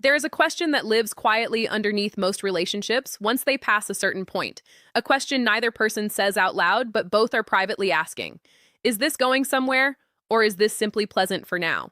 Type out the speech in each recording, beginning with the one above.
There is a question that lives quietly underneath most relationships once they pass a certain point. A question neither person says out loud, but both are privately asking. Is this going somewhere, or is this simply pleasant for now?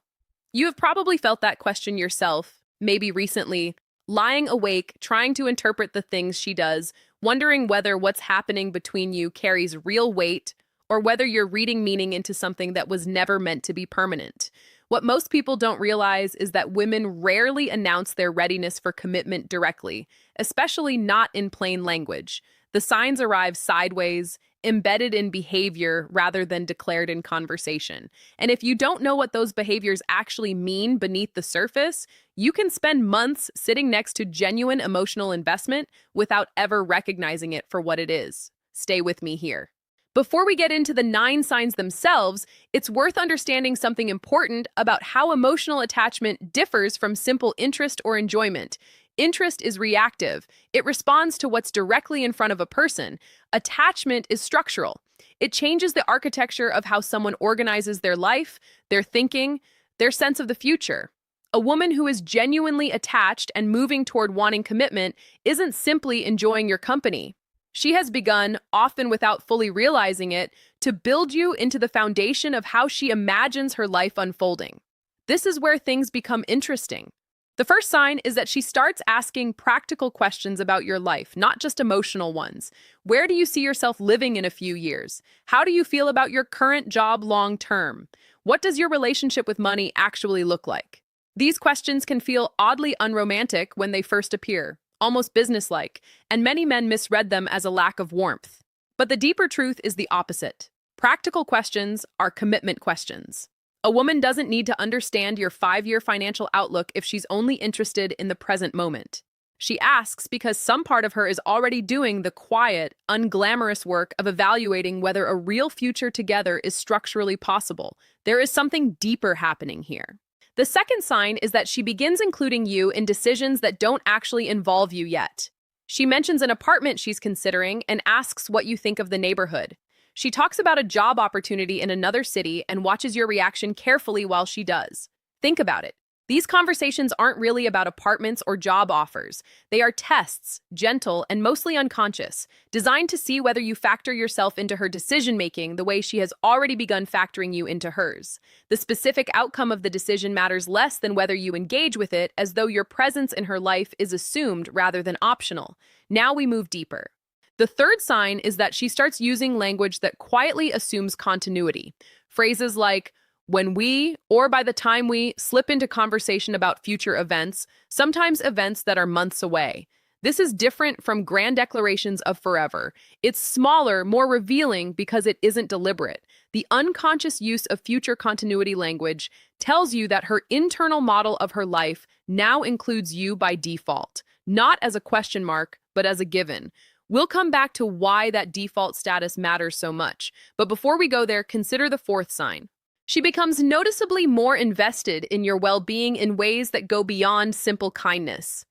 You have probably felt that question yourself, maybe recently, lying awake, trying to interpret the things she does, wondering whether what's happening between you carries real weight, or whether you're reading meaning into something that was never meant to be permanent. What most people don't realize is that women rarely announce their readiness for commitment directly, especially not in plain language. The signs arrive sideways, embedded in behavior rather than declared in conversation. And if you don't know what those behaviors actually mean beneath the surface, you can spend months sitting next to genuine emotional investment without ever recognizing it for what it is. Stay with me here. Before we get into the 9 signs themselves, it's worth understanding something important about how emotional attachment differs from simple interest or enjoyment. Interest is reactive. It responds to what's directly in front of a person. Attachment is structural. It changes the architecture of how someone organizes their life, their thinking, their sense of the future. A woman who is genuinely attached and moving toward wanting commitment isn't simply enjoying your company. She has begun, often without fully realizing it, to build you into the foundation of how she imagines her life unfolding. This is where things become interesting. The first sign is that she starts asking practical questions about your life, not just emotional ones. Where do you see yourself living in a few years? How do you feel about your current job long term? What does your relationship with money actually look like? These questions can feel oddly unromantic when they first appear, almost businesslike, and many men misread them as a lack of warmth. But the deeper truth is the opposite. Practical questions are commitment questions. A woman doesn't need to understand your 5-year financial outlook if she's only interested in the present moment. She asks because some part of her is already doing the quiet, unglamorous work of evaluating whether a real future together is structurally possible. There is something deeper happening here. The second sign is that she begins including you in decisions that don't actually involve you yet. She mentions an apartment she's considering and asks what you think of the neighborhood. She talks about a job opportunity in another city and watches your reaction carefully while she does. Think about it. These conversations aren't really about apartments or job offers. They are tests, gentle and mostly unconscious, designed to see whether you factor yourself into her decision-making the way she has already begun factoring you into hers. The specific outcome of the decision matters less than whether you engage with it, as though your presence in her life is assumed rather than optional. Now we move deeper. The third sign is that she starts using language that quietly assumes continuity. Phrases like, when we, or by the time we, slip into conversation about future events, sometimes events that are months away. This is different from grand declarations of forever. It's smaller, more revealing because it isn't deliberate. The unconscious use of future continuity language tells you that her internal model of her life now includes you by default, not as a question mark, but as a given. We'll come back to why that default status matters so much. But before we go there, consider the fourth sign. She becomes noticeably more invested in your well-being in ways that go beyond simple kindness.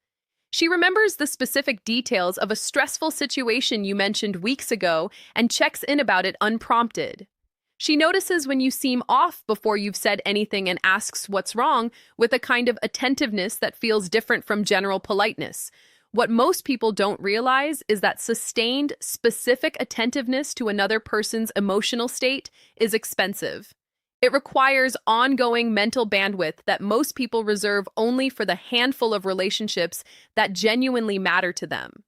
She remembers the specific details of a stressful situation you mentioned weeks ago and checks in about it unprompted. She notices when you seem off before you've said anything and asks what's wrong with a kind of attentiveness that feels different from general politeness. What most people don't realize is that sustained, specific attentiveness to another person's emotional state is expensive. It requires ongoing mental bandwidth that most people reserve only for the handful of relationships that genuinely matter to them.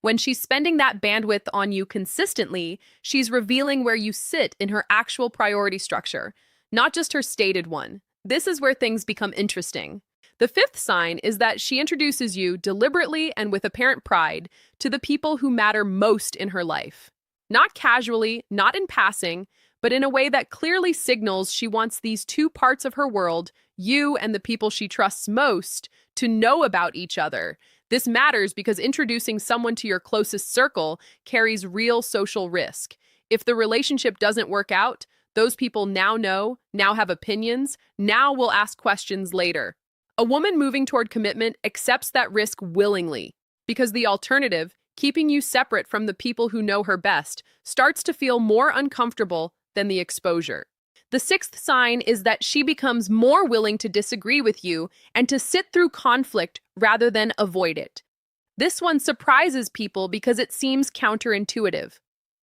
When she's spending that bandwidth on you consistently, she's revealing where you sit in her actual priority structure, not just her stated one. This is where things become interesting. The fifth sign is that she introduces you deliberately and with apparent pride to the people who matter most in her life. Not casually, not in passing, but in a way that clearly signals she wants these two parts of her world, you and the people she trusts most, to know about each other. This matters because introducing someone to your closest circle carries real social risk. If the relationship doesn't work out, those people now know, now have opinions, now will ask questions later. A woman moving toward commitment accepts that risk willingly, because the alternative, keeping you separate from the people who know her best, starts to feel more uncomfortable than the exposure. The sixth sign is that she becomes more willing to disagree with you and to sit through conflict rather than avoid it. This one surprises people because it seems counterintuitive.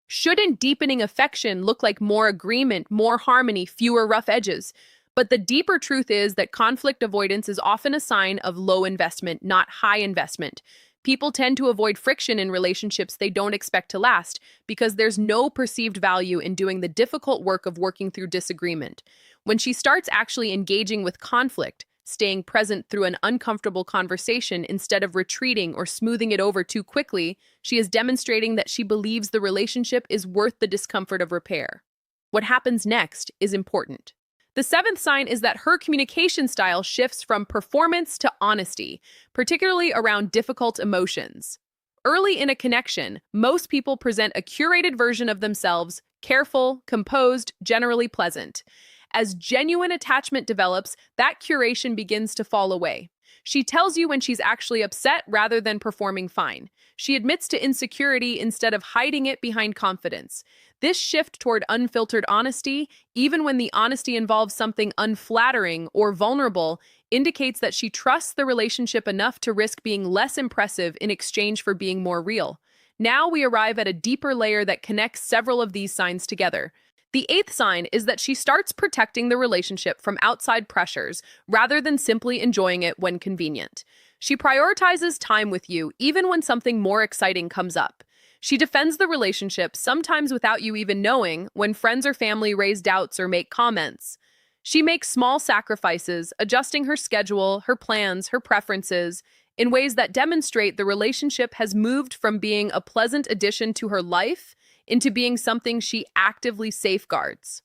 Shouldn't deepening affection look like more agreement, more harmony, fewer rough edges? But the deeper truth is that conflict avoidance is often a sign of low investment, not high investment. People tend to avoid friction in relationships they don't expect to last because there's no perceived value in doing the difficult work of working through disagreement. When she starts actually engaging with conflict, staying present through an uncomfortable conversation instead of retreating or smoothing it over too quickly, she is demonstrating that she believes the relationship is worth the discomfort of repair. What happens next is important. The seventh sign is that her communication style shifts from performance to honesty, particularly around difficult emotions. Early in a connection, most people present a curated version of themselves, careful, composed, generally pleasant. As genuine attachment develops, that curation begins to fall away. She tells you when she's actually upset rather than performing fine. She admits to insecurity instead of hiding it behind confidence. This shift toward unfiltered honesty, even when the honesty involves something unflattering or vulnerable, indicates that she trusts the relationship enough to risk being less impressive in exchange for being more real. Now we arrive at a deeper layer that connects several of these signs together. The eighth sign is that she starts protecting the relationship from outside pressures rather than simply enjoying it when convenient. She prioritizes time with you even when something more exciting comes up. She defends the relationship, sometimes without you even knowing, when friends or family raise doubts or make comments. She makes small sacrifices, adjusting her schedule, her plans, her preferences, in ways that demonstrate the relationship has moved from being a pleasant addition to her life into being something she actively safeguards.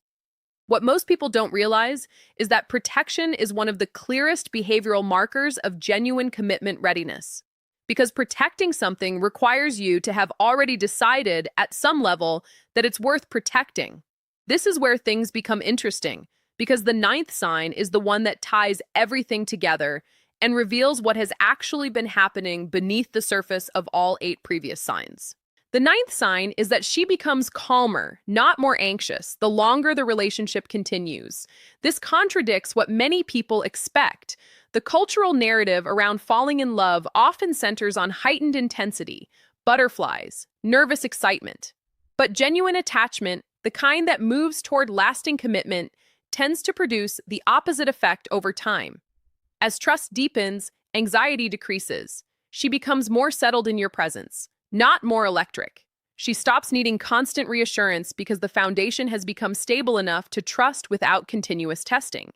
What most people don't realize is that protection is one of the clearest behavioral markers of genuine commitment readiness. Because protecting something requires you to have already decided at some level that it's worth protecting. This is where things become interesting, because the ninth sign is the one that ties everything together and reveals what has actually been happening beneath the surface of all 8 previous signs. The ninth sign is that she becomes calmer, not more anxious, the longer the relationship continues. This contradicts what many people expect. The cultural narrative around falling in love often centers on heightened intensity, butterflies, nervous excitement. But genuine attachment, the kind that moves toward lasting commitment, tends to produce the opposite effect over time. As trust deepens, anxiety decreases. She becomes more settled in your presence, not more electric. She stops needing constant reassurance because the foundation has become stable enough to trust without continuous testing.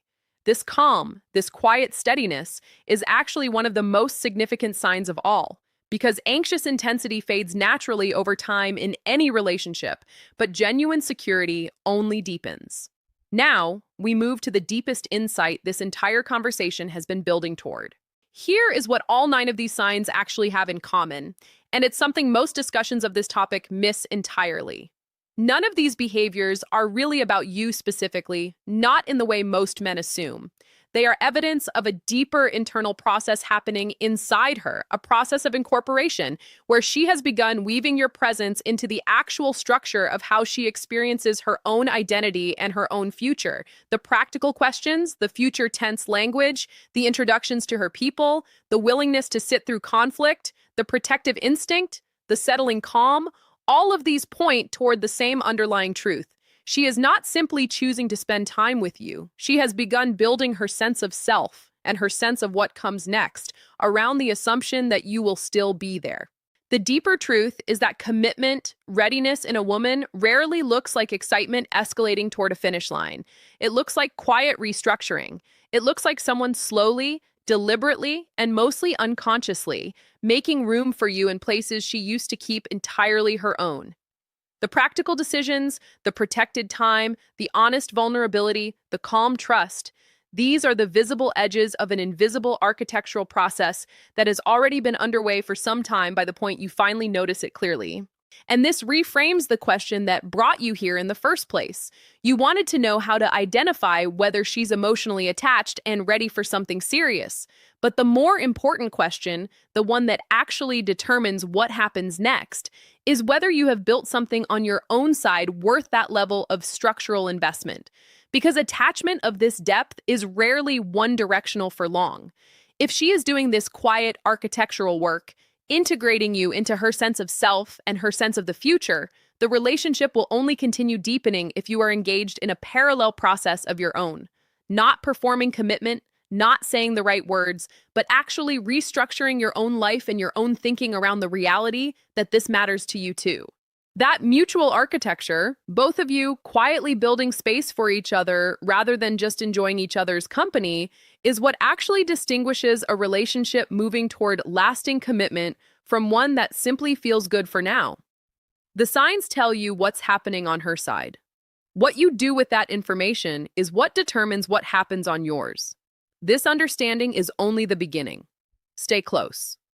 This calm, this quiet steadiness, is actually one of the most significant signs of all, because anxious intensity fades naturally over time in any relationship, but genuine security only deepens. Now, we move to the deepest insight this entire conversation has been building toward. Here is what all 9 of these signs actually have in common, and it's something most discussions of this topic miss entirely. None of these behaviors are really about you specifically, not in the way most men assume. They are evidence of a deeper internal process happening inside her, a process of incorporation, where she has begun weaving your presence into the actual structure of how she experiences her own identity and her own future. The practical questions, the future tense language, the introductions to her people, the willingness to sit through conflict, the protective instinct, the settling calm, all of these point toward the same underlying truth. She is not simply choosing to spend time with you. She has begun building her sense of self and her sense of what comes next around the assumption that you will still be there. The deeper truth is that commitment, readiness in a woman rarely looks like excitement escalating toward a finish line. It looks like quiet restructuring. It looks like someone slowly, deliberately, and mostly unconsciously making room for you in places she used to keep entirely her own. The practical decisions, the protected time, the honest vulnerability, the calm trust, these are the visible edges of an invisible architectural process that has already been underway for some time by the point you finally notice it clearly. And this reframes the question that brought you here in the first place. You wanted to know how to identify whether she's emotionally attached and ready for something serious. But the more important question, the one that actually determines what happens next, is whether you have built something on your own side worth that level of structural investment. because attachment of this depth is rarely one directional for long. If she is doing this quiet architectural work, integrating you into her sense of self and her sense of the future, the relationship will only continue deepening if you are engaged in a parallel process of your own, not performing commitment, not saying the right words, but actually restructuring your own life and your own thinking around the reality that this matters to you too. That mutual architecture, both of you quietly building space for each other rather than just enjoying each other's company, is what actually distinguishes a relationship moving toward lasting commitment from one that simply feels good for now. The signs tell you what's happening on her side. What you do with that information is what determines what happens on yours. This understanding is only the beginning. Stay close.